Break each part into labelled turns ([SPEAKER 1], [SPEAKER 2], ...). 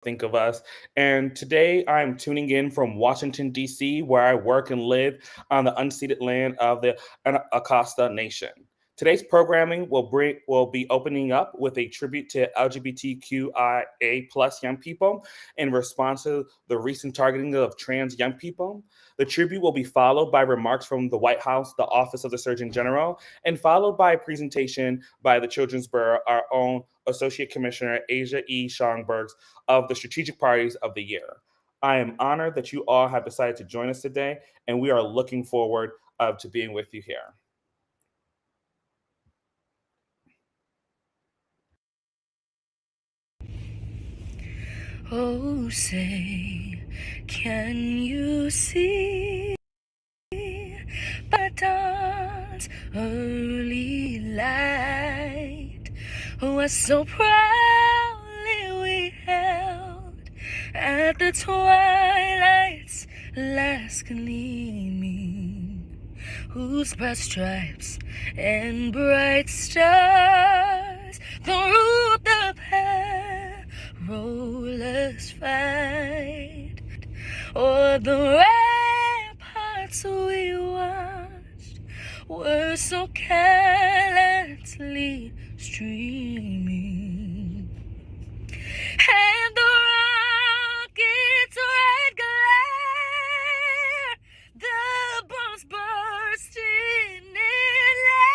[SPEAKER 1] think of us. And today I'm tuning in from Washington, D.C., where I work and live on the unceded land of the Acosta Nation. Today's programming will be opening up with a tribute to LGBTQIA plus young people in response to the recent targeting of trans young people. The tribute will be followed by remarks from the White House, the Office of the Surgeon General, and followed by a presentation by the Children's Bureau, our own Associate Commissioner Asia E. Schomburg of the Strategic Priorities of the Year. I am honored that you all have decided to join us today, and we are looking forward to being with you here.
[SPEAKER 2] Oh, say, can you see by dawn's early light was so proudly we held at the twilight's last gleaming, whose broad stripes and bright stars through the perilous fight, o'er the ramparts we watched were so carelessly streaming, and the rocket's red glare, the bombs bursting in air,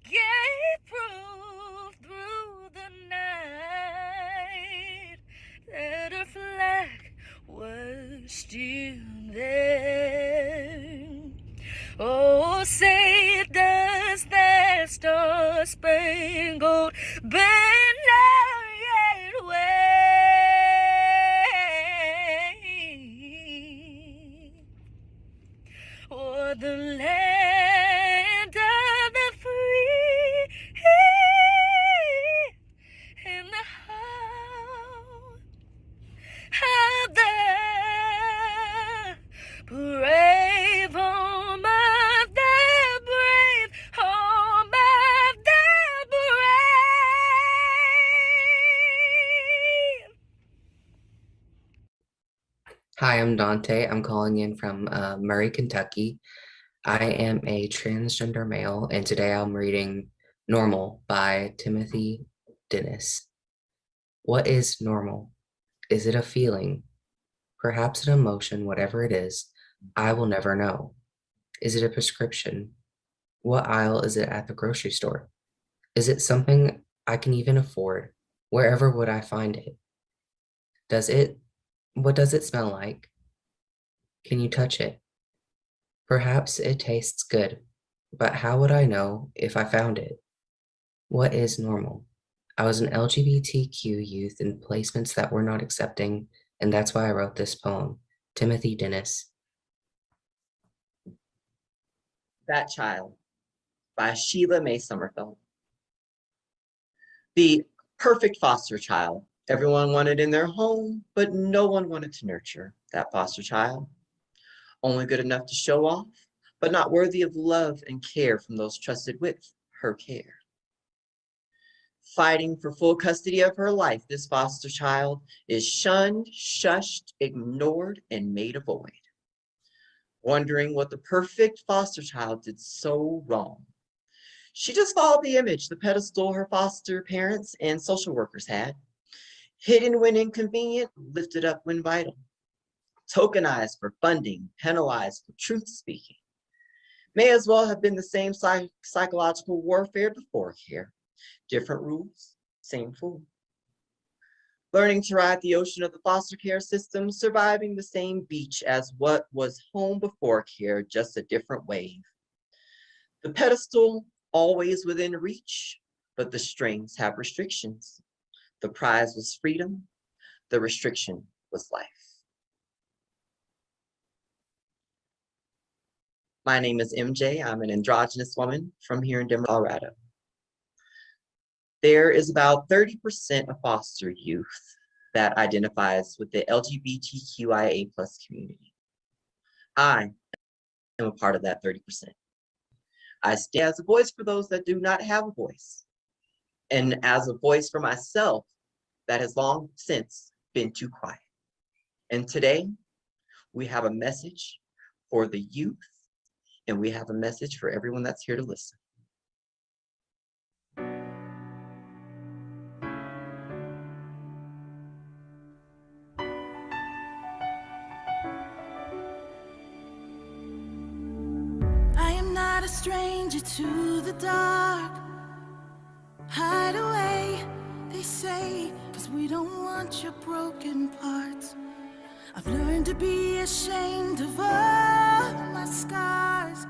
[SPEAKER 2] gave proof through the night that our flag was still there. Oh, say does that star-spangled banner yet wave o'er the land of the free and the home of the brave, home of the brave, home of the brave.
[SPEAKER 3] Hi, I'm Dante. I'm calling in from Murray, Kentucky. I am a transgender male, and today I'm reading Normal by Timothy Dennis. What is normal? Is it a feeling? Perhaps an emotion, whatever it is, I will never know. Is it a prescription? What aisle is it at the grocery store? Is it something I can even afford? Wherever would I find it? What does it smell like? Can you touch it? Perhaps it tastes good, but how would I know if I found it? What is normal? I was an LGBTQ youth in placements that were not accepting, and that's why I wrote this poem. Timothy Dennis.
[SPEAKER 4] That Child by Sheila May Somerville. The perfect foster child. Everyone wanted in their home, but no one wanted to nurture that foster child. Only good enough to show off, but not worthy of love and care from those trusted with her care. Fighting for full custody of her life, this foster child is shunned, shushed, ignored, and made a void. Wondering what the perfect foster child did so wrong. She just followed the image, the pedestal her foster parents and social workers had. Hidden when inconvenient, lifted up when vital. Tokenized for funding, penalized for truth speaking. May as well have been the same psychological warfare before care. Different rules, same fool. Learning to ride the ocean of the foster care system, surviving the same beach as what was home before care, just a different wave. The pedestal always within reach, but the strings have restrictions. The prize was freedom, the restriction was life. My name is MJ. I'm an androgynous woman from here in Denver, Colorado. There is about 30% of foster youth that identifies with the LGBTQIA+ community. I am a part of that 30%. I stand as a voice for those that do not have a voice. And as a voice for myself, that has long since been too quiet. And today, we have a message for the youth, and we have a message for everyone that's here to listen.
[SPEAKER 5] I am not a stranger to the dark. Hide away, they say, 'cause we don't want your broken parts. I've learned to be ashamed of all my scars.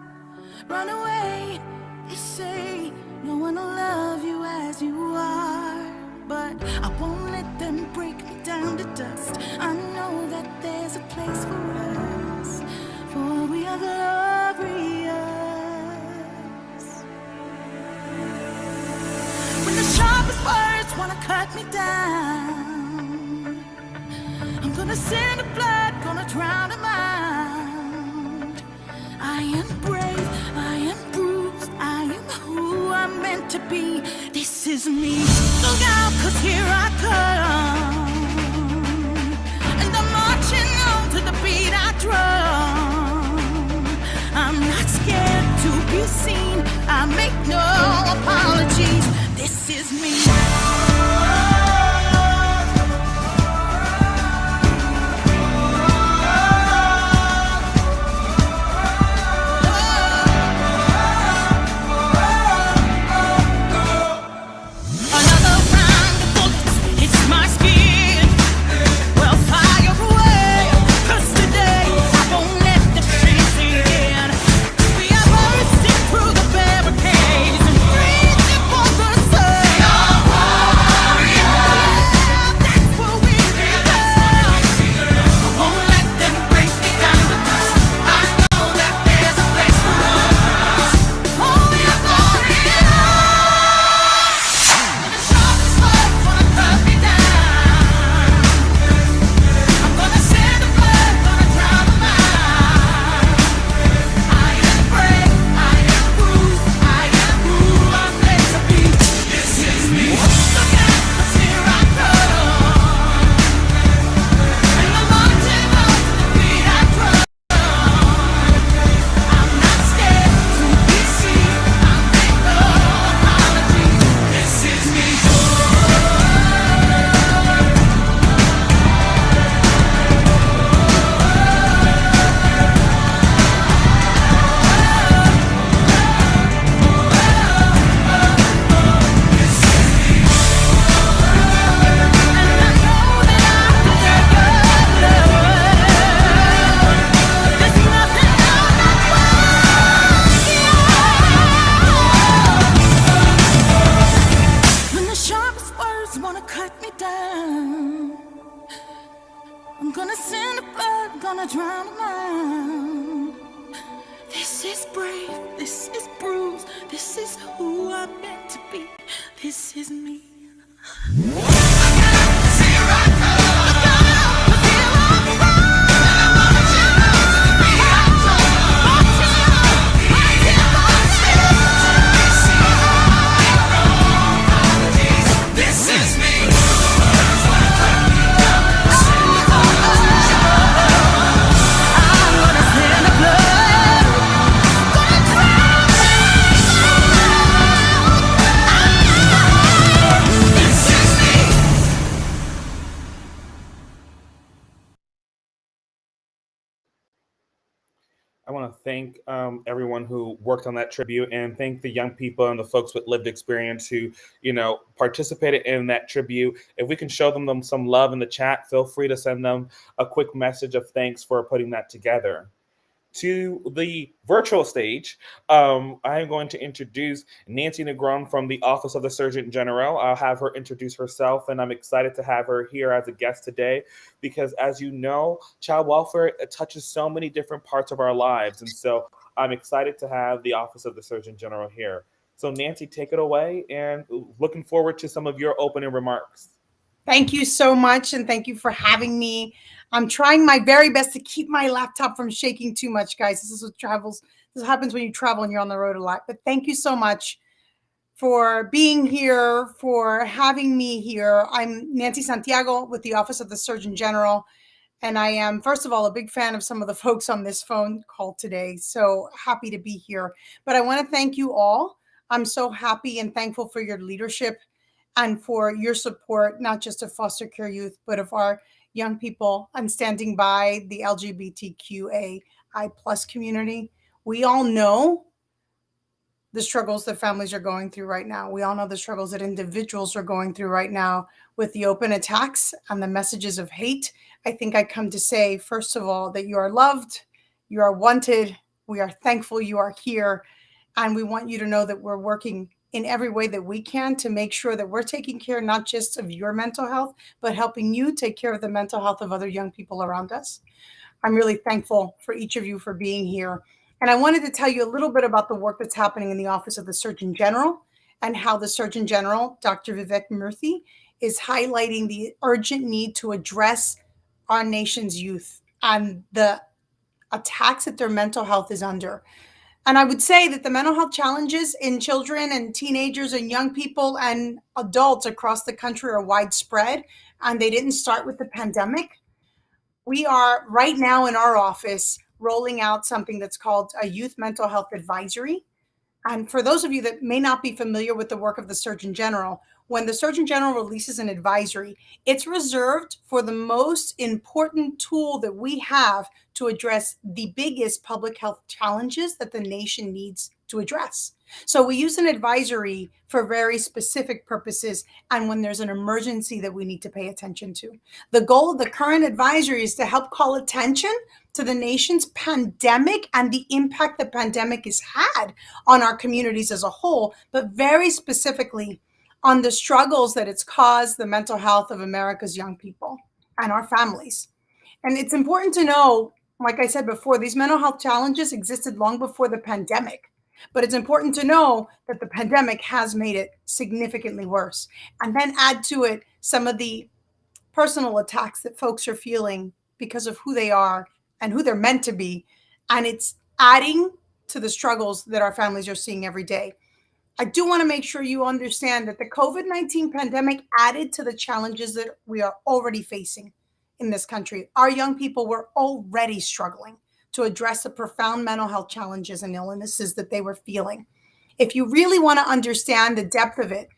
[SPEAKER 5] Run away, they say, no one will love you as you are. But I won't let them break me down to dust. I know that there's a place for us, for we are glorious. When the sharpest words wanna cut me down, I'm gonna send the blood, gonna drown them out. I am brave, I am bruised, I am who I'm meant to be. This is me. Look out, 'cause here I come, and I'm marching on to the beat I drum. I'm not scared to be seen, I make no apologies. This is me. Another round of bullets hits my skin. Well, fire away, 'cause today I won't let the streets in. We are bursting through the barricades and reaching for the sun. That's what we become. I won't let them break me down to dust. I know that there's a place for us. Oh, we are glorious. When the sharpest words wanna cut me down, I'm gonna send the blood, gonna drown them out. I am brave, I am bruised, I am who I'm meant to be. This is me. Look out, 'cause here I come, and I'm marching on to the beat I drum. I'm not scared to be seen, I make no apologies. This is me. When the sharpest words wanna cut me down, I'm gonna send the blood, gonna drown them out. This is brave, this is bruised, this is who I'm meant to be. This is me.
[SPEAKER 1] I want to thank everyone who worked on that tribute, and thank the young people and the folks with lived experience who, participated in that tribute. If we can show them some love in the chat, feel free to send them a quick message of thanks for putting that together. To the virtual stage, I am going to introduce Nancy Negron from the Office of the Surgeon General. I'll have her introduce herself, and I'm excited to have her here as a guest today because, as you know, child welfare touches so many different parts of our lives. And so I'm excited to have the Office of the Surgeon General here. So Nancy, take it away, and looking forward to some of your opening remarks.
[SPEAKER 6] Thank you so much, and thank you for having me. I'm trying my very best to keep my laptop from shaking too much, guys. This is what travels. This happens when you travel and you're on the road a lot. But thank you so much for being here, for having me here. I'm Nancy Santiago with the Office of the Surgeon General. And I am, first of all, a big fan of some of the folks on this phone call today. So happy to be here. But I want to thank you all. I'm so happy and thankful for your leadership and for your support, not just of foster care youth, but of our young people. I'm standing by the LGBTQAI plus community. We all know the struggles that families are going through right now. We all know the struggles that individuals are going through right now with the open attacks and the messages of hate. I think I come to say, first of all, that you are loved, you are wanted, we are thankful you are here, and we want you to know that we're working in every way that we can to make sure that we're taking care not just of your mental health, but helping you take care of the mental health of other young people around us. I'm really thankful for each of you for being here. And I wanted to tell you a little bit about the work that's happening in the Office of the Surgeon General and how the Surgeon General, Dr. Vivek Murthy, is highlighting the urgent need to address our nation's youth and the attacks that their mental health is under. And I would say that the mental health challenges in children and teenagers and young people and adults across the country are widespread, and they didn't start with the pandemic. We are right now in our office rolling out something that's called a youth mental health advisory. And for those of you that may not be familiar with the work of the Surgeon General, when the Surgeon General releases an advisory, it's reserved for the most important tool that we have to address the biggest public health challenges that the nation needs to address. So we use an advisory for very specific purposes and when there's an emergency that we need to pay attention to. The goal of the current advisory is to help call attention to the nation's pandemic and the impact the pandemic has had on our communities as a whole, but very specifically on the struggles that it's caused the mental health of America's young people and our families. And it's important to know, like I said before, these mental health challenges existed long before the pandemic. But it's important to know that the pandemic has made it significantly worse. And then add to it some of the personal attacks that folks are feeling because of who they are and who they're meant to be. And it's adding to the struggles that our families are seeing every day. I do want to make sure you understand that the COVID-19 pandemic added to the challenges that we are already facing in this country. Our young people were already struggling to address the profound mental health challenges and illnesses that they were feeling. If you really want to understand the depth of it,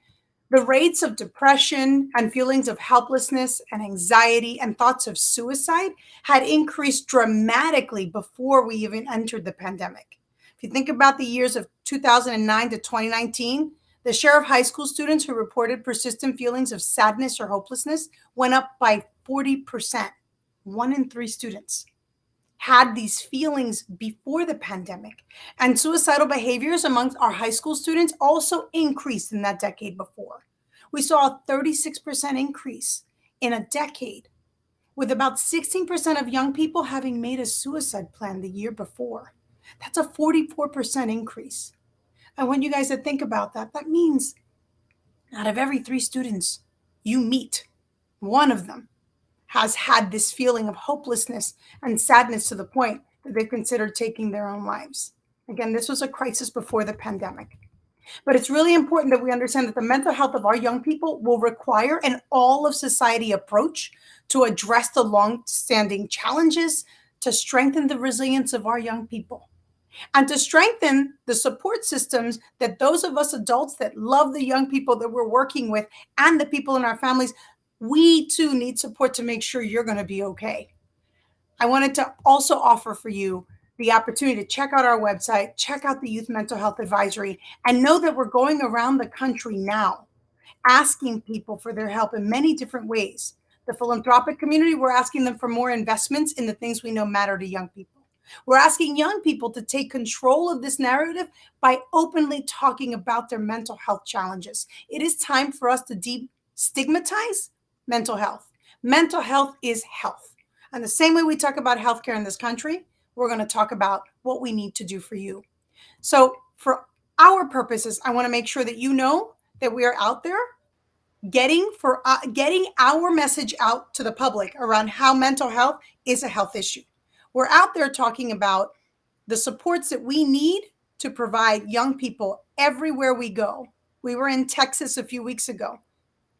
[SPEAKER 6] the rates of depression and feelings of helplessness and anxiety and thoughts of suicide had increased dramatically before we even entered the pandemic. If you think about the years of 2009 to 2019, the share of high school students who reported persistent feelings of sadness or hopelessness went up by 40%. 1 in 3 students had these feelings before the pandemic. And suicidal behaviors amongst our high school students also increased in that decade before. We saw a 36% increase in a decade, with about 16% of young people having made a suicide plan the year before. That's a 44% increase. I want you guys to think about that. That means out of every 3 students you meet, one of them has had this feeling of hopelessness and sadness to the point that they've considered taking their own lives. Again, this was a crisis before the pandemic. But it's really important that we understand that the mental health of our young people will require an all of society approach to address the long-standing challenges, to strengthen the resilience of our young people, and to strengthen the support systems that those of us adults that love the young people that we're working with and the people in our families, we too need support to make sure you're going to be okay. I wanted to also offer for you the opportunity to check out our website, check out the Youth Mental Health Advisory, and know that we're going around the country now asking people for their help in many different ways. The philanthropic community, we're asking them for more investments in the things we know matter to young people. We're asking young people to take control of this narrative by openly talking about their mental health challenges. It is time for us to destigmatize mental health. Mental health is health. And the same way we talk about healthcare in this country, we're going to talk about what we need to do for you. So for our purposes, I want to make sure that you know that we are out there getting our message out to the public around how mental health is a health issue. We're out there talking about the supports that we need to provide young people everywhere we go We were in Texas a few weeks ago.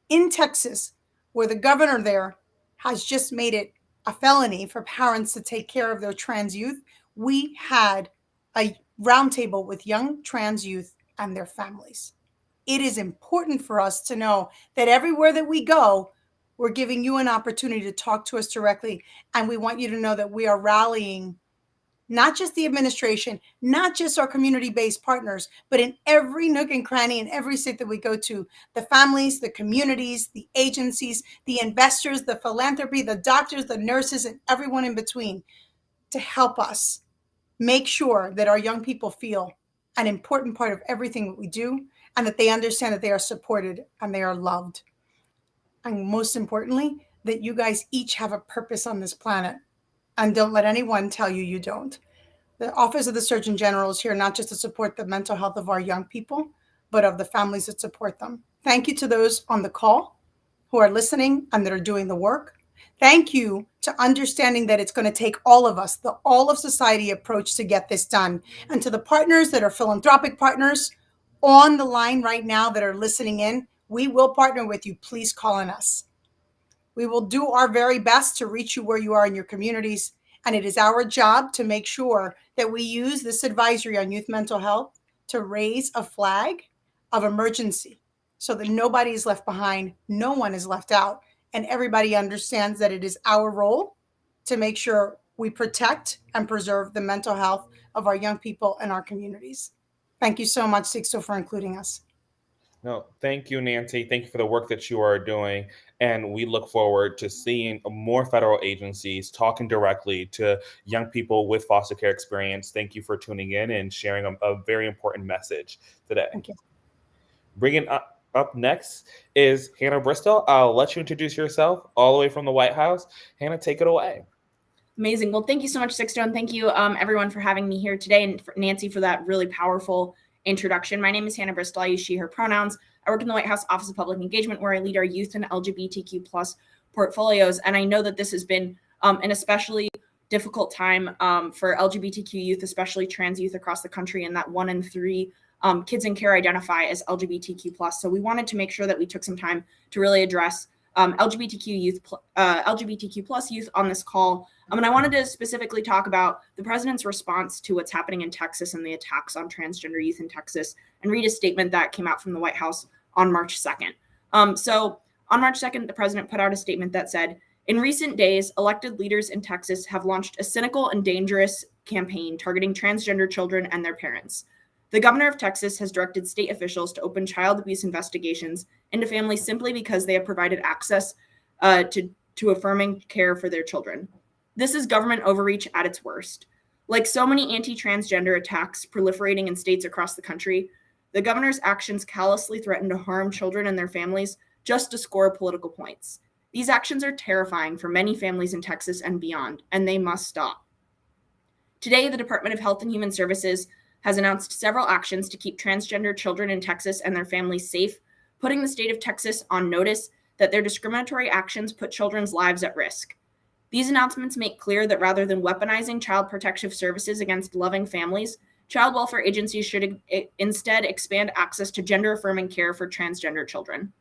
[SPEAKER 6] In Texas, where the governor there has just made it a felony for parents to take care of their trans youth, we had a roundtable with young trans youth and their families. It is important for us to know that everywhere that we go, we're giving you an opportunity to talk to us directly. And we want you to know that we are rallying not just the administration, not just our community-based partners, but in every nook and cranny in every state that we go to, the families, the communities, the agencies, the investors, the philanthropy, the doctors, the nurses, and everyone in between, to help us make sure that our young people feel an important part of everything that we do, and that they understand that they are supported and they are loved. And most importantly, that you guys each have a purpose on this planet, and don't let anyone tell you you don't. The Office of the Surgeon General is here not just to support the mental health of our young people, but of the families that support them. Thank you to those on the call who are listening and that are doing the work. Thank you to understanding that it's going to take all of us, the all of society approach to get this done. And to the partners that are philanthropic partners on the line right now that are listening in, we will partner with you. Please call on us. We will do our very best to reach you where you are in your communities. And it is our job to make sure that we use this advisory on youth mental health to raise a flag of emergency so that nobody is left behind, no one is left out, and everybody understands that it is our role to make sure we protect and preserve the mental health of our young people and our communities. Thank you so much, Sixto, for including us.
[SPEAKER 1] No, thank you, Nancy. Thank you for the work that you are doing. And we look forward to seeing more federal agencies talking directly to young people with foster care experience. Thank you for tuning in and sharing a very important message today.
[SPEAKER 6] Thank you.
[SPEAKER 1] Bringing up next is Hannah Bristol. I'll let you introduce yourself all the way from the White House. Hannah, take it away.
[SPEAKER 7] Amazing. Well, thank you so much, Sixto, and thank you, everyone, for having me here today, and for Nancy for that really powerful introduction. My name is Hannah Bristol. I use she, her pronouns. I work in the White House Office of Public Engagement, where I lead our youth and LGBTQ plus portfolios. And I know that this has been an especially difficult time for LGBTQ youth, especially trans youth across the country, and that 1 in 3 kids in care identify as LGBTQ plus. So we wanted to make sure that we took some time to really address LGBTQ plus youth on this call. And I wanted to specifically talk about the president's response to what's happening in Texas and the attacks on transgender youth in Texas, and read a statement that came out from the White House on March 2nd. So on March 2nd, the president put out a statement that said, "In recent days, elected leaders in Texas have launched a cynical and dangerous campaign targeting transgender children and their parents. The governor of Texas has directed state officials to open child abuse investigations into families simply because they have provided access to affirming care for their children. This is government overreach at its worst. Like so many anti-transgender attacks proliferating in states across the country, the governor's actions callously threaten to harm children and their families just to score political points. These actions are terrifying for many families in Texas and beyond, and they must stop." Today, the Department of Health and Human Services has announced several actions to keep transgender children in Texas and their families safe, putting the state of Texas on notice that their discriminatory actions put children's lives at risk. These announcements make clear that rather than weaponizing child protective services against loving families, child welfare agencies should instead expand access to gender-affirming care for transgender children.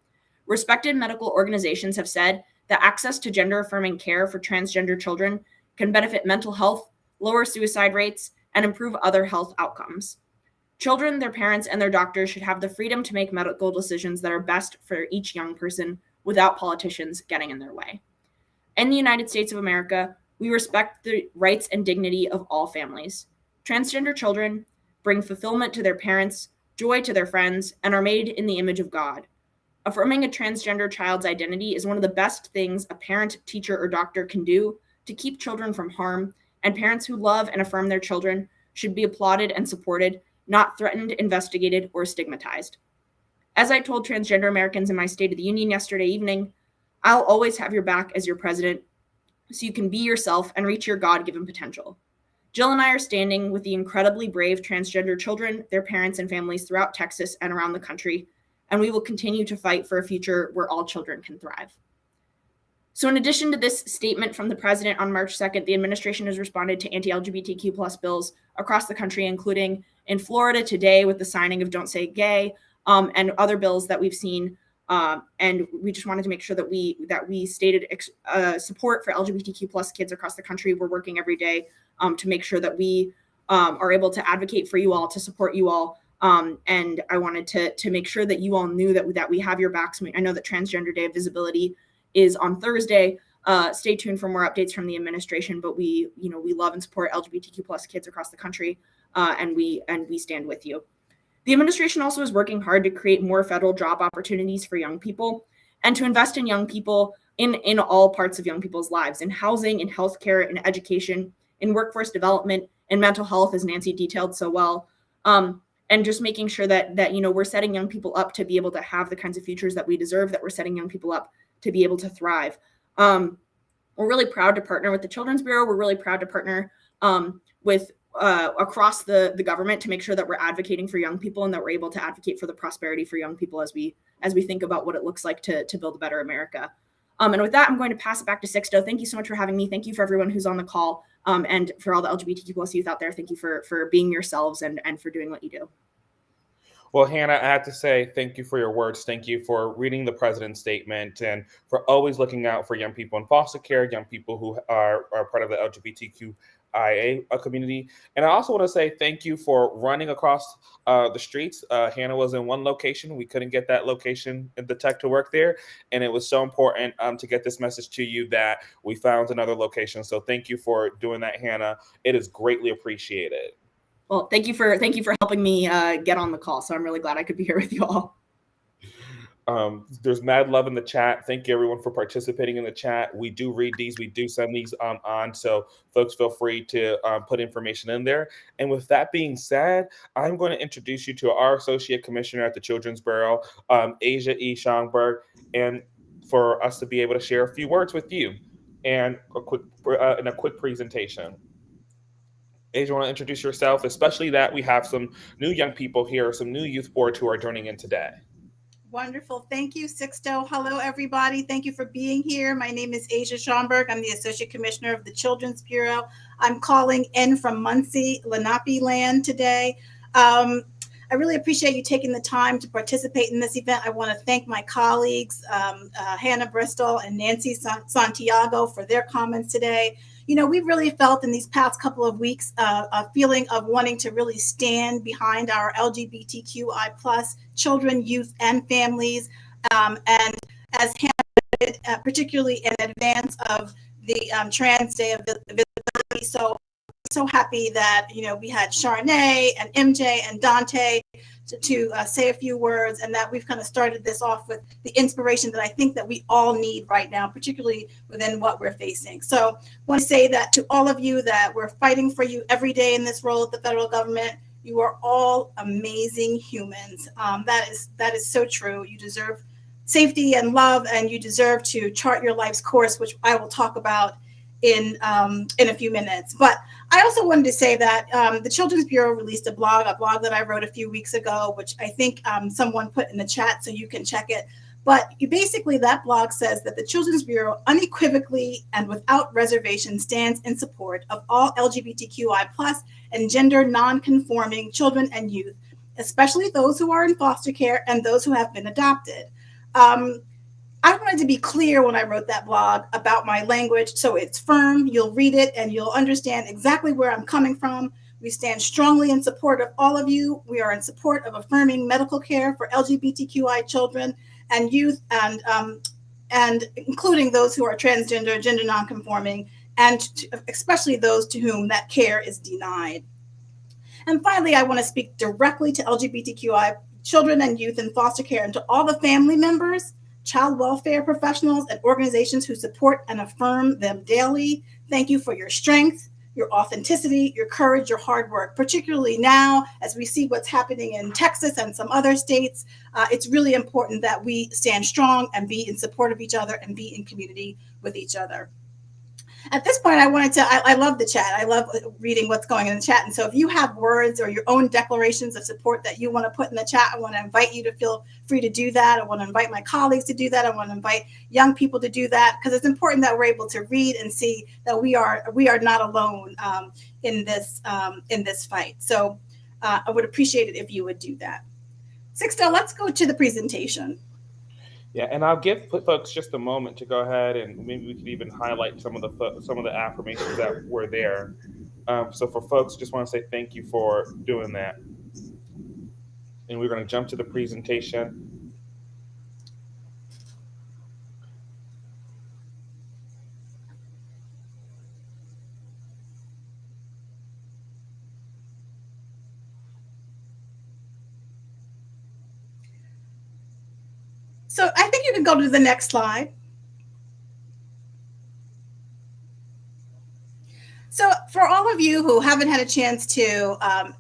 [SPEAKER 7] Respected medical organizations have said that access to gender-affirming care for transgender children can benefit mental health, lower suicide rates, and improve other health outcomes. Children, their parents, and their doctors should have the freedom to make medical decisions that are best for each young person without politicians getting in their way. In the United States of America, we respect the rights and dignity of all families. Transgender children bring fulfillment to their parents, joy to their friends, and are made in the image of God. Affirming a transgender child's identity is one of the best things a parent, teacher, or doctor can do to keep children from harm, and parents who love and affirm their children should be applauded and supported, not threatened, investigated, or stigmatized. As I told transgender Americans in my State of the Union yesterday evening, I'll always have your back as your president so you can be yourself and reach your God-given potential. Jill and I are standing with the incredibly brave transgender children, their parents, and families throughout Texas and around the country, and we will continue to fight for a future where all children can thrive. So in addition to this statement from the president on March 2nd, the administration has responded to anti-LGBTQ plus bills across the country, including in Florida today with the signing of Don't Say Gay, and other bills that we've seen. And we just wanted to make sure that we stated support for LGBTQ plus kids across the country. We're working every day to make sure that we are able to advocate for you all, to support you all. And I wanted to make sure that you all knew that we have your backs. I know that Transgender Day of Visibility is on Thursday. Stay tuned for more updates from the administration, but we love and support LGBTQ plus kids across the country, and we stand with you. The administration also is working hard to create more federal job opportunities for young people and to invest in young people in all parts of young people's lives, in housing, in healthcare, in education, in workforce development, in mental health, as Nancy detailed so well. And just making sure that we're setting young people up to be able to have the kinds of futures that we deserve, that we're setting young people up to be able to thrive. We're really proud to partner with the Children's Bureau. We're really proud to partner with across the government to make sure that we're advocating for young people and that we're able to advocate for the prosperity for young people as we think about what it looks like to build a better America. And with that, I'm going to pass it back to Sixto. Thank you so much for having me. Thank you for everyone who's on the call, and for all the LGBTQ plus youth out there. Thank you for being yourselves and for doing what you do.
[SPEAKER 1] Well, Hannah, I have to say thank you for your words. Thank you for reading the president's statement and for always looking out for young people in foster care, young people who are part of the LGBTQIA community. And I also want to say thank you for running across the streets. Hannah was in one location. We couldn't get that location, the tech to work there. And it was so important to get this message to you that we found another location. So thank you for doing that, Hannah. It is greatly appreciated.
[SPEAKER 7] Well, thank you for helping me get on the call. So I'm really glad I could be here with you all.
[SPEAKER 1] There's mad love in the chat. Thank you everyone for participating in the chat. We do read these. We do send these on. So folks, feel free to put information in there. And with that being said, I'm going to introduce you to our Associate Commissioner at the Children's Bureau, Asia E. Schomburg, and for us to be able to share a few words with you and a quick presentation. Asia, want to introduce yourself, especially that we have some new young people here, some new youth boards who are joining in today.
[SPEAKER 8] Wonderful. Thank you, Sixto. Hello, everybody. Thank you for being here. My name is Asia Schomburg. I'm the Associate Commissioner of the Children's Bureau. I'm calling in from Muncie, Lenape land today. I really appreciate you taking the time to participate in this event. I want to thank my colleagues, Hannah Bristol and Nancy Santiago, for their comments today. We've really felt in these past couple of weeks a feeling of wanting to really stand behind our LGBTQI plus children, youth, and families. And as Hannah did, particularly in advance of the Trans Day of Visibility. So happy that we had Charnay and MJ and Dante to say a few words, and that we've kind of started this off with the inspiration that I think that we all need right now, particularly within what we're facing. So I want to say that to all of you, that we're fighting for you every day in this role at the federal government. You are all amazing humans. That is so true. You deserve safety and love, and you deserve to chart your life's course, which I will talk about in a few minutes. But I also wanted to say that the Children's Bureau released a blog that I wrote a few weeks ago, which I think someone put in the chat, so you can check it. But basically, that blog says that the Children's Bureau unequivocally and without reservation stands in support of all LGBTQI plus and gender non-conforming children and youth, especially those who are in foster care and those who have been adopted. I wanted to be clear when I wrote that blog about my language, so it's firm. You'll read it and you'll understand exactly where I'm coming from. We stand strongly in support of all of you. We are in support of affirming medical care for LGBTQI children and youth, and including those who are transgender, gender nonconforming, and especially those to whom that care is denied. And finally, I want to speak directly to LGBTQI children and youth in foster care and to all the family members, child welfare professionals, and organizations who support and affirm them daily. Thank you for your strength, your authenticity, your courage, your hard work, particularly now as we see what's happening in Texas and some other states. It's really important that we stand strong and be in support of each other and be in community with each other. At this point, I love the chat. I love reading what's going on in the chat. And so if you have words or your own declarations of support that you want to put in the chat, I want to invite you to feel free to do that. I want to invite my colleagues to do that. I want to invite young people to do that, because it's important that we're able to read and see that we are not alone in this fight. So I would appreciate it if you would do that. Sixto, let's go to the presentation.
[SPEAKER 1] Yeah, and I'll give folks just a moment to go ahead and maybe we could even highlight some of the affirmations that were there. So for folks, just want to say thank you for doing that. And we're going to jump to the presentation.
[SPEAKER 8] So I think you can go to the next slide. So for all of you who haven't had a chance to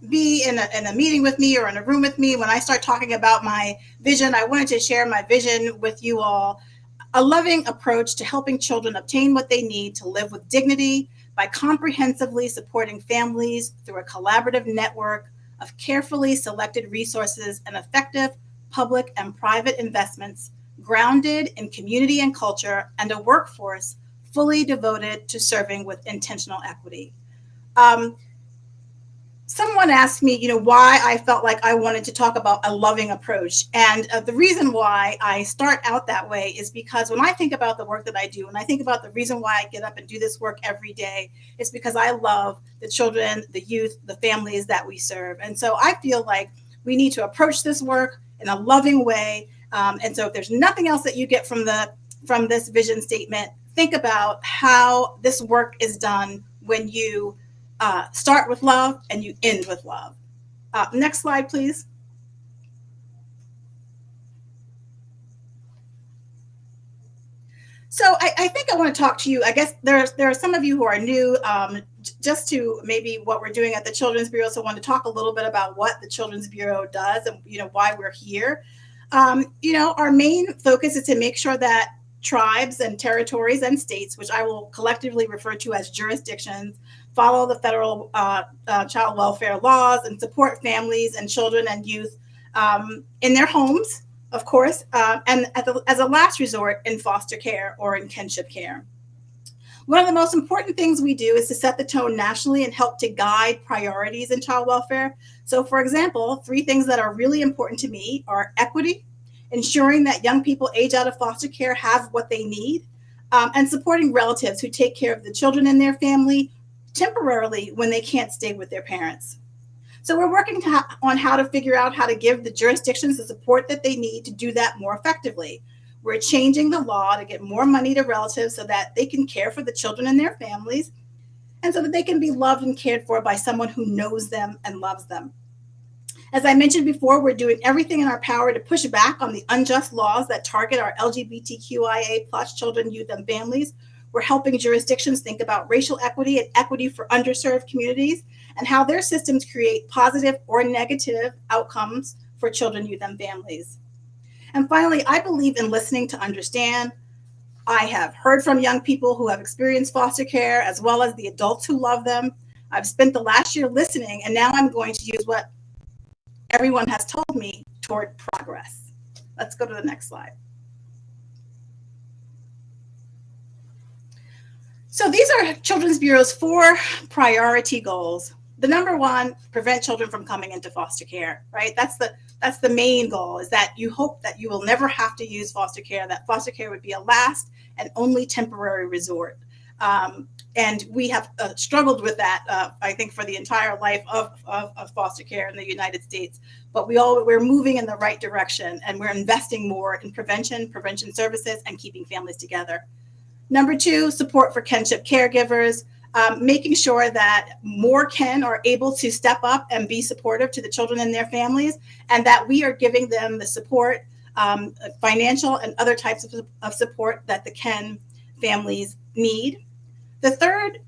[SPEAKER 8] be in a meeting with me or in a room with me, when I start talking about my vision, I wanted to share my vision with you all. A loving approach to helping children obtain what they need to live with dignity by comprehensively supporting families through a collaborative network of carefully selected resources and effective public and private investments grounded in community and culture, and a workforce fully devoted to serving with intentional equity. Someone asked me, why I felt like I wanted to talk about a loving approach. And the reason why I start out that way is because when I think about the work that I do, and I think about the reason why I get up and do this work every day, it's because I love the children, the youth, the families that we serve. And so I feel like we need to approach this work in a loving way. And so if there's nothing else that you get from this vision statement, think about how this work is done when you start with love and you end with love. Next slide, please. So I think I want to talk to you. I guess there are some of you who are new just to maybe what we're doing at the Children's Bureau. So I want to talk a little bit about what the Children's Bureau does and why we're here. Our main focus is to make sure that tribes and territories and states, which I will collectively refer to as jurisdictions, follow the federal child welfare laws and support families and children and youth in their homes, of course, and as a last resort in foster care or in kinship care. One of the most important things we do is to set the tone nationally and help to guide priorities in child welfare. So, for example, 3 things that are really important to me are equity, ensuring that young people age out of foster care have what they need, and supporting relatives who take care of the children in their family temporarily when they can't stay with their parents. So we're working on how to figure out how to give the jurisdictions the support that they need to do that more effectively. We're changing the law to get more money to relatives so that they can care for the children and their families, and so that they can be loved and cared for by someone who knows them and loves them. As I mentioned before, we're doing everything in our power to push back on the unjust laws that target our LGBTQIA+ children, youth, and families. We're helping jurisdictions think about racial equity and equity for underserved communities and how their systems create positive or negative outcomes for children, youth, and families. And finally, I believe in listening to understand. I have heard from young people who have experienced foster care, as well as the adults who love them. I've spent the last year listening, and now I'm going to use what everyone has told me toward progress. Let's go to the next slide. So these are Children's Bureau's 4 priority goals. The number 1, prevent children from coming into foster care, right? That's the main goal, is that you hope that you will never have to use foster care, that foster care would be a last and only temporary resort. And we have struggled with that, I think, for the entire life of foster care in the United States. But we're moving in the right direction, and we're investing more in prevention services, and keeping families together. Number 2, support for kinship caregivers, making sure that more kin are able to step up and be supportive to the children and their families, and that we are giving them the support, financial and other types of support that the kin families need. The third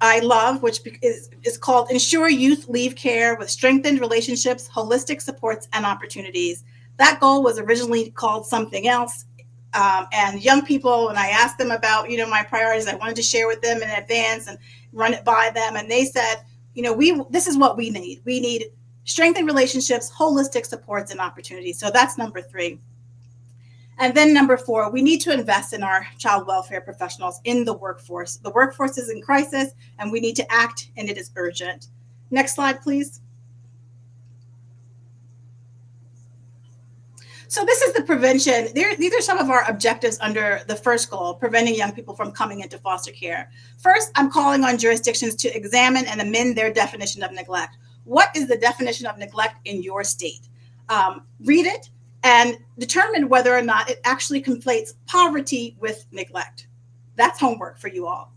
[SPEAKER 8] I love, which is called Ensure Youth Leave Care with Strengthened Relationships, Holistic Supports, and Opportunities. That goal was originally called something else. And young people, when I asked them about, my priorities, I wanted to share with them in advance and run it by them. And they said, this is what we need. We need strengthened relationships, holistic supports, and opportunities. So that's number 3. And then number 4, we need to invest in our child welfare professionals in the workforce. The workforce is in crisis, and we need to act, and it is urgent. Next slide, please. So this is the prevention. These are some of our objectives under the first goal, preventing young people from coming into foster care. First, I'm calling on jurisdictions to examine and amend their definition of neglect. What is the definition of neglect in your state? Read it and determine whether or not it actually conflates poverty with neglect. That's homework for you all.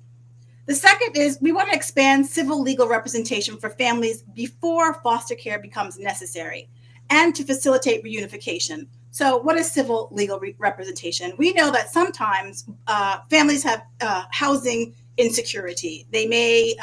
[SPEAKER 8] The second is we want to expand civil legal representation for families before foster care becomes necessary and to facilitate reunification. So what is civil legal representation? We know that sometimes families have housing insecurity. They may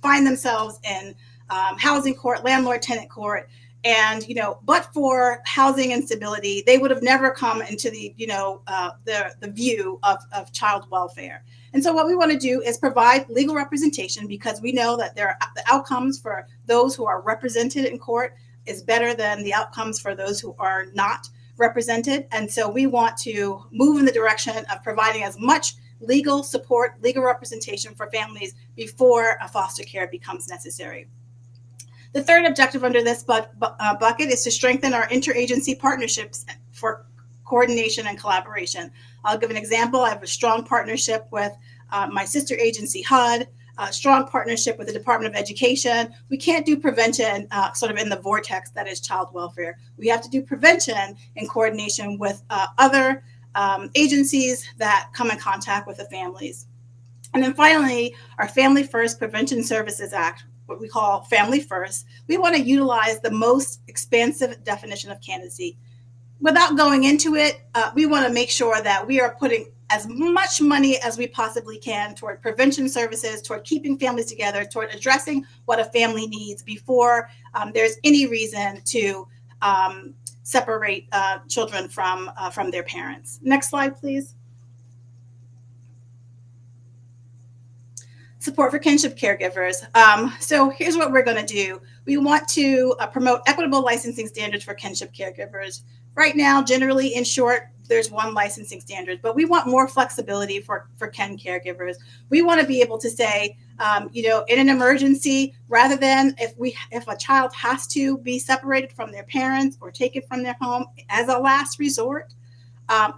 [SPEAKER 8] find themselves in housing court, landlord-tenant court, and but for housing instability, they would have never come into the the view of child welfare. And so what we want to do is provide legal representation, because we know that the outcomes for those who are represented in court is better than the outcomes for those who are not represented. And so we want to move in the direction of providing as much legal support, legal representation for families before a foster care becomes necessary. The third objective under this bucket is to strengthen our interagency partnerships for coordination and collaboration. I'll give an example. I have a strong partnership with my sister agency, HUD, a strong partnership with the Department of Education. We can't do prevention sort of in the vortex that is child welfare. We have to do prevention in coordination with other agencies that come in contact with the families. And then finally, our Family First Prevention Services Act, what we call Family First. We want to utilize the most expansive definition of candidacy. Without going into it, we want to make sure that we are putting as much money as we possibly can toward prevention services, toward keeping families together, toward addressing what a family needs before there's any reason to separate children from their parents. Next slide, please. Support for kinship caregivers. So here's what we're going to do. We want to promote equitable licensing standards for kinship caregivers. Right now, generally, in short, there's one licensing standard, but we want more flexibility for kin caregivers. We want to be able to say, in an emergency, rather than if a child has to be separated from their parents or taken from their home as a last resort,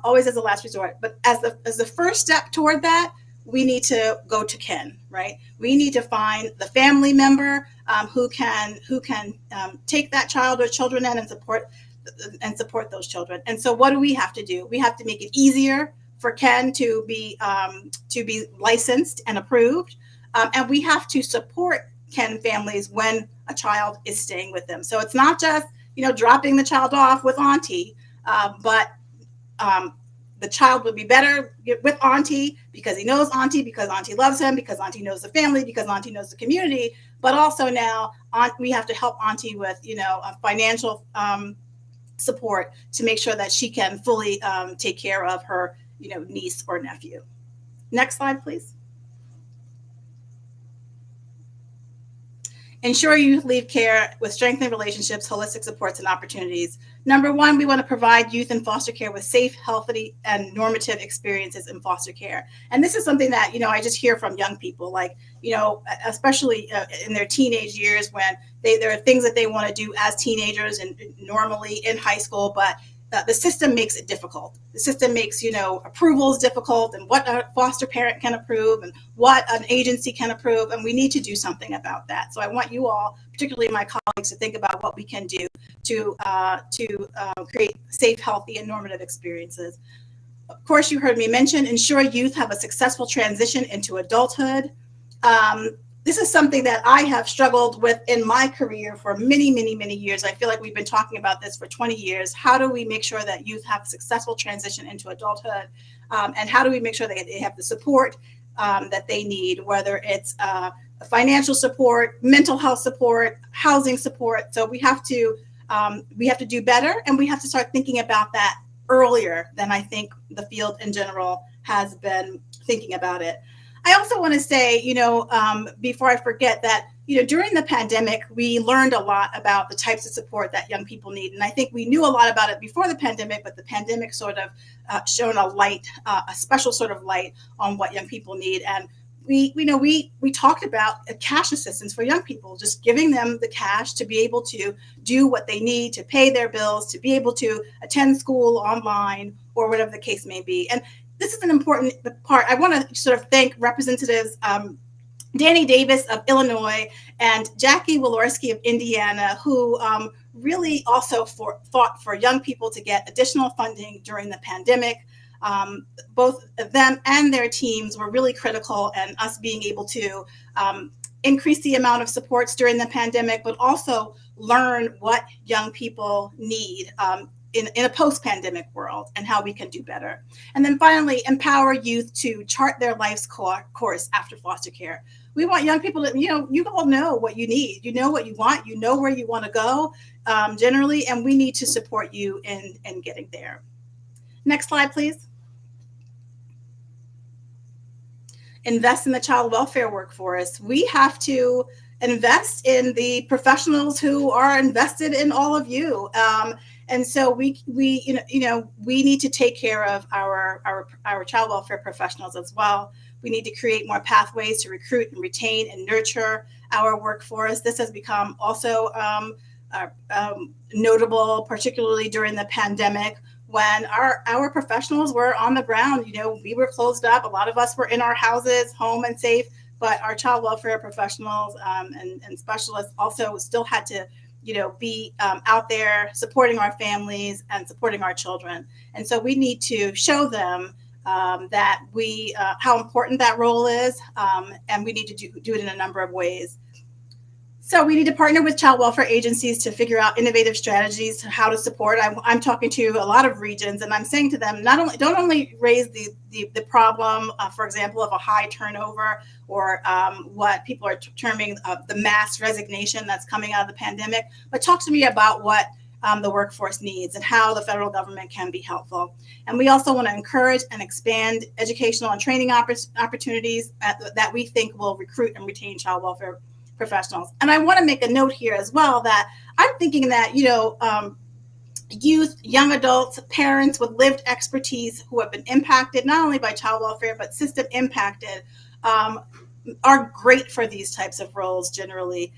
[SPEAKER 8] always as a last resort. But as the first step toward that, we need to go to kin, right? We need to find the family member who can take that child or children in and support those children. And so what do we have to do? We have to make it easier for kin to be licensed and approved, and we have to support kin families when a child is staying with them. So it's not just dropping the child off with auntie, but the child would be better with auntie because he knows auntie, because auntie loves him, because auntie knows the family, because auntie knows the community. But also now we have to help auntie with a financial support to make sure that she can fully take care of her niece or nephew. Next slide, please. Ensure youth leave care with strengthened relationships, holistic supports, and opportunities. Number one, we want to provide youth in foster care with safe, healthy, and normative experiences in foster care. And this is something that, I just hear from young people, like, especially in their teenage years when there are things that they want to do as teenagers and normally in high school, but the system makes it difficult. The system makes, approvals difficult, and what a foster parent can approve and what an agency can approve. And we need to do something about that. So I want you all, particularly my colleagues, to think about what we can do to create safe, healthy, and normative experiences. Of course, you heard me mention ensure youth have a successful transition into adulthood. This is something that I have struggled with in my career for many, many, many years. I feel like we've been talking about this for 20 years. How do we make sure that youth have a successful transition into adulthood? And how do we make sure that they have the support that they need, whether it's financial support, mental health support, housing support? So we have to do better, and we have to start thinking about that earlier than I think the field in general has been thinking about it. I also want to say, before I forget that, during the pandemic, we learned a lot about the types of support that young people need. And I think we knew a lot about it before the pandemic, but the pandemic sort of shone a light, a special sort of light on what young people need. And we talked about a cash assistance for young people, just giving them the cash to be able to do what they need to pay their bills, to be able to attend school online or whatever the case may be. And this is an important part. I want to sort of thank Representatives Danny Davis of Illinois and Jackie Walorski of Indiana, who really also fought for young people to get additional funding during the pandemic. Both of them and their teams were really critical in us being able to increase the amount of supports during the pandemic, but also learn what young people need in a post-pandemic world and how we can do better. And then finally, empower youth to chart their life's course after foster care. We want young people to, you all know what you need, you know what you want, you know where you want to go generally, and we need to support you in getting there. Next slide, please. Invest in the child welfare workforce. We have to invest in the professionals who are invested in all of you. And so we need to take care of our child welfare professionals as well. We need to create more pathways to recruit and retain and nurture our workforce. This has become also notable, particularly during the pandemic, when our professionals were on the ground. We were closed up. A lot of us were in our houses, home and safe, but our child welfare professionals and specialists also still had to be out there supporting our families and supporting our children. And so we need to show them that how important that role is, and we need to do it in a number of ways. So we need to partner with child welfare agencies to figure out innovative strategies how to support. I'm talking to a lot of regions, and I'm saying to them, don't only raise the problem, for example, of a high turnover or what people are terming the mass resignation that's coming out of the pandemic, but talk to me about what the workforce needs and how the federal government can be helpful. And we also want to encourage and expand educational and training opportunities that we think will recruit and retain child welfare professionals. And I want to make a note here as well that I'm thinking that, youth, young adults, parents with lived expertise who have been impacted not only by child welfare, but system impacted, are great for these types of roles generally.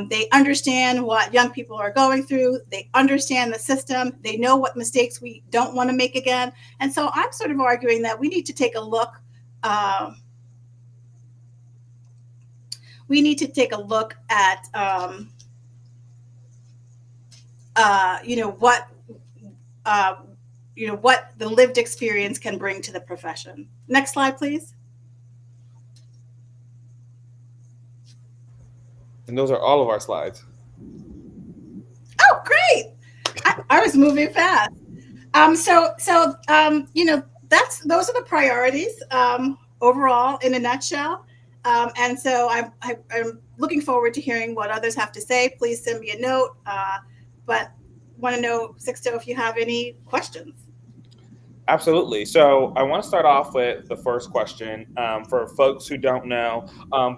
[SPEAKER 8] They understand what young people are going through. They understand the system. They know what mistakes we don't want to make again. And so I'm sort of arguing that we need to take a look at what the lived experience can bring to the profession. Next slide, please.
[SPEAKER 1] And those are all of our slides.
[SPEAKER 8] Oh, great! I was moving fast. Those are the priorities overall in a nutshell. And so I'm looking forward to hearing what others have to say. Please send me a note. But want to know, Sixto, if you have any questions.
[SPEAKER 1] Absolutely. So I want to start off with the first question. For folks who don't know,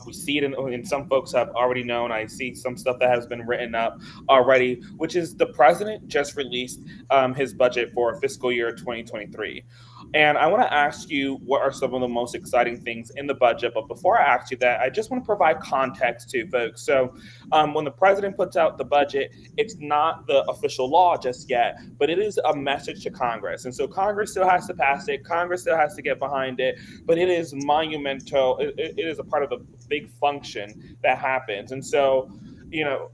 [SPEAKER 1] we see it in some folks have already known. I see some stuff that has been written up already, which is the president just released his budget for fiscal year 2023. And I want to ask you, what are some of the most exciting things in the budget? But before I ask you that, I just want to provide context to folks. So when the president puts out the budget, it's not the official law just yet, but it is a message to Congress. And so Congress still has to pass it. Congress still has to get behind it, but it is monumental. It is a part of the big function that happens. And so,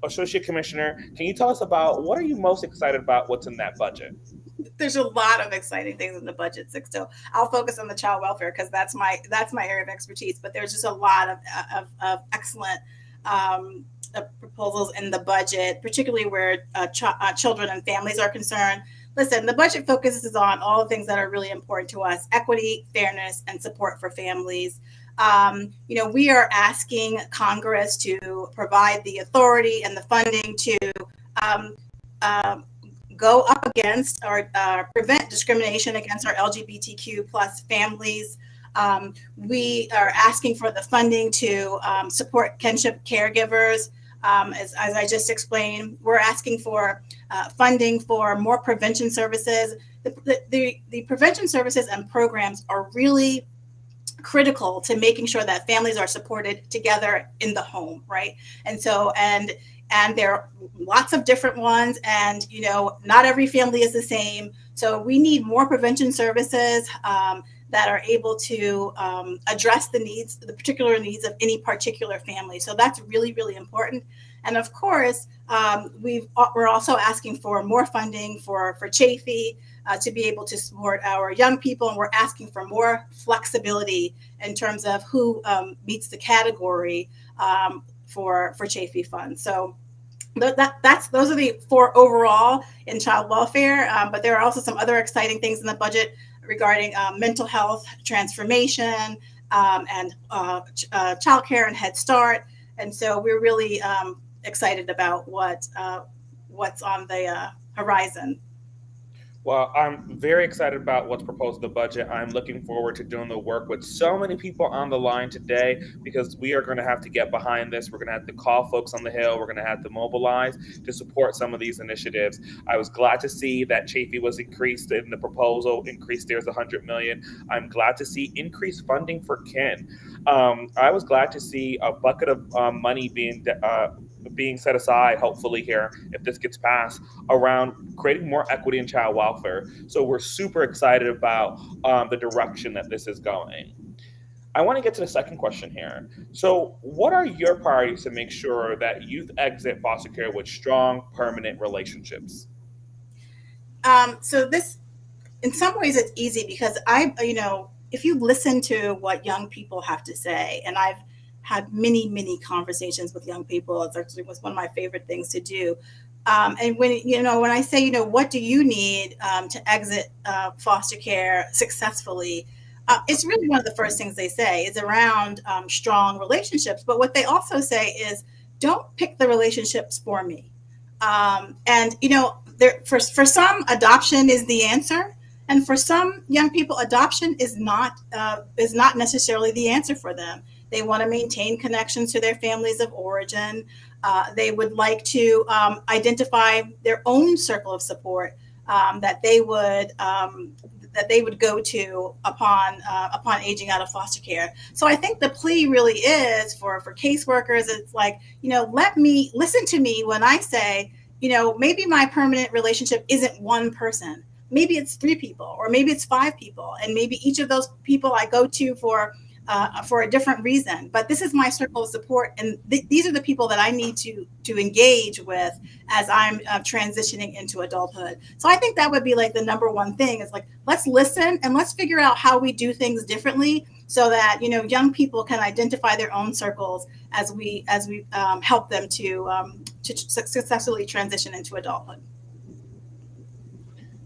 [SPEAKER 1] Associate Commissioner, can you tell us about what are you most excited about what's in that budget?
[SPEAKER 8] There's a lot of exciting things in the budget, Sixto. I'll focus on the child welfare because that's my area of expertise. But there's just a lot of excellent proposals in the budget, particularly where children and families are concerned. Listen, the budget focuses on all the things that are really important to us: equity, fairness, and support for families. We are asking Congress to provide the authority and the funding to go up against or prevent discrimination against our LGBTQ plus families. We are asking for the funding to support kinship caregivers. As I just explained, we're asking for funding for more prevention services. The prevention services and programs are really critical to making sure that families are supported together in the home, right? And so, and there are lots of different ones, and not every family is the same. So we need more prevention services that are able to address the particular needs of any particular family. So that's really, really important. And of course, we're also asking for more funding for Chafee to be able to support our young people, and we're asking for more flexibility in terms of who meets the category for Chafee funds. So those are the 4 overall in child welfare, but there are also some other exciting things in the budget regarding mental health transformation and childcare and Head Start. And so we're really excited about what's on the horizon.
[SPEAKER 1] Well, I'm very excited about what's proposed in the budget. I'm looking forward to doing the work with so many people on the line today, because we are going to have to get behind this. We're going to have to call folks on the Hill. We're going to have to mobilize to support some of these initiatives. I was glad to see that Chafee was increased in the proposal. Increased there's $100 million. I'm glad to see increased funding for Ken. I was glad to see a bucket of money being set aside, hopefully here, if this gets passed, around creating more equity in child welfare. So we're super excited about the direction that this is going. I want to get to the second question here. So what are your priorities to make sure that youth exit foster care with strong, permanent relationships?
[SPEAKER 8] So this, in some ways, it's easy because if you listen to what young people have to say, and I've had many, many conversations with young people. It's actually was one of my favorite things to do. And when I say, what do you need to exit foster care successfully? It's really one of the first things they say is around strong relationships. But what they also say is, don't pick the relationships for me. And for some, adoption is the answer. And for some young people, adoption is not necessarily the answer for them. They want to maintain connections to their families of origin. They would like to identify their own circle of support that they would go to upon aging out of foster care. So I think the plea really is for caseworkers. It's like, listen to me when I say, maybe my permanent relationship isn't one person. Maybe it's 3 people, or maybe it's 5 people, and maybe each of those people I go to for a different reason. But this is my circle of support, and these are the people that I need to engage with as I'm transitioning into adulthood. So I think that would be like the number one thing is like, let's listen and let's figure out how we do things differently so that young people can identify their own circles as we help them to successfully transition into adulthood.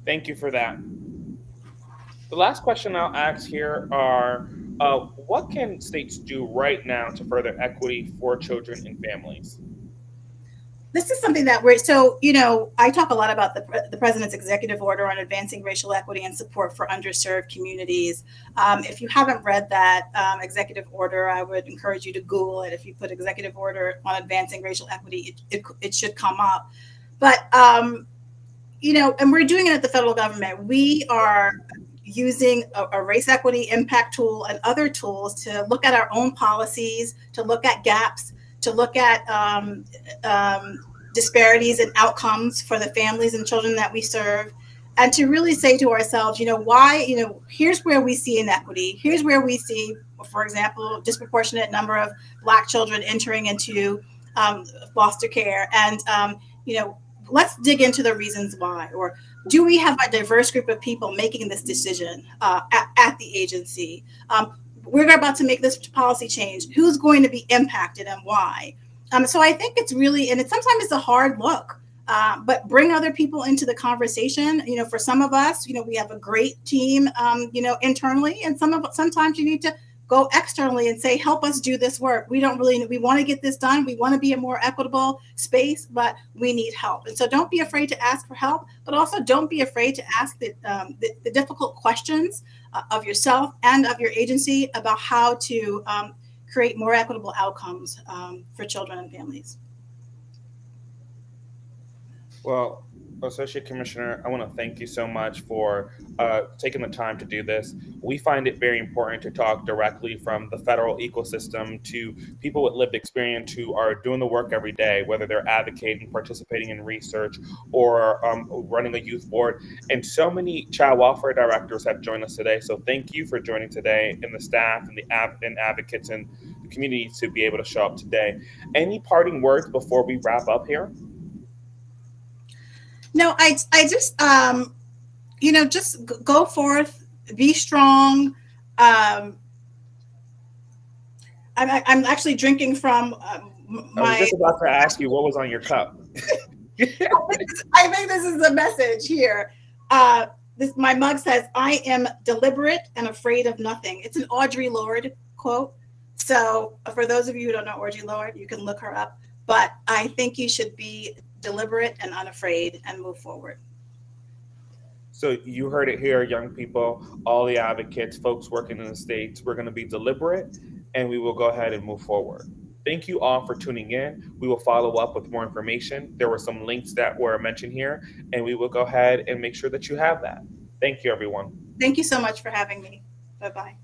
[SPEAKER 1] Thank you for that. The last question I'll ask here are, what can states do right now to further equity for children and families?
[SPEAKER 8] This is something that I talk a lot about the president's executive order on advancing racial equity and support for underserved communities. If you haven't read that executive order, I would encourage you to Google it. If you put executive order on advancing racial equity, it should come up. But and we're doing it at the federal government. We are using a race equity impact tool and other tools to look at our own policies, to look at gaps, to look at disparities in outcomes for the families and children that we serve, and to really say to ourselves, here's where we see inequity. Here's where we see, for example, disproportionate number of Black children entering into foster care, and let's dig into the reasons why. Or do we have a diverse group of people making this decision at the agency? We're about to make this policy change. Who's going to be impacted and why? So I think it's really, and sometimes it's a hard look, but bring other people into the conversation. For some of us, we have a great team, internally, and sometimes you need to go externally and say, help us do this work. We want to get this done. We want to be a more equitable space, but we need help. And so don't be afraid to ask for help, but also don't be afraid to ask the difficult questions of yourself and of your agency about how to create more equitable outcomes for children and families.
[SPEAKER 1] Well, Associate Commissioner, I want to thank you so much for taking the time to do this. We find it very important to talk directly from the federal ecosystem to people with lived experience who are doing the work every day, whether they're advocating, participating in research, or running a youth board. And so many child welfare directors have joined us today. So thank you for joining today, and the staff and the and advocates and the community to be able to show up today. Any parting words before we wrap up here?
[SPEAKER 8] No, I just, just go forth, be strong. I'm actually drinking from
[SPEAKER 1] I was
[SPEAKER 8] my.
[SPEAKER 1] just about to ask you what was on your cup.
[SPEAKER 8] I think this is the message here. My mug says, "I am deliberate and afraid of nothing." It's an Audre Lorde quote. So for those of you who don't know Audre Lorde, you can look her up. But I think you should be deliberate and unafraid and move forward.
[SPEAKER 1] So you heard it here, young people, all the advocates, folks working in the states. We're going to be deliberate, and we will go ahead and move forward. Thank you all for tuning in. We will follow up with more information. There were some links that were mentioned here, and we will go ahead and make sure that you have that. Thank you, everyone.
[SPEAKER 8] Thank you so much for having me. Bye-bye.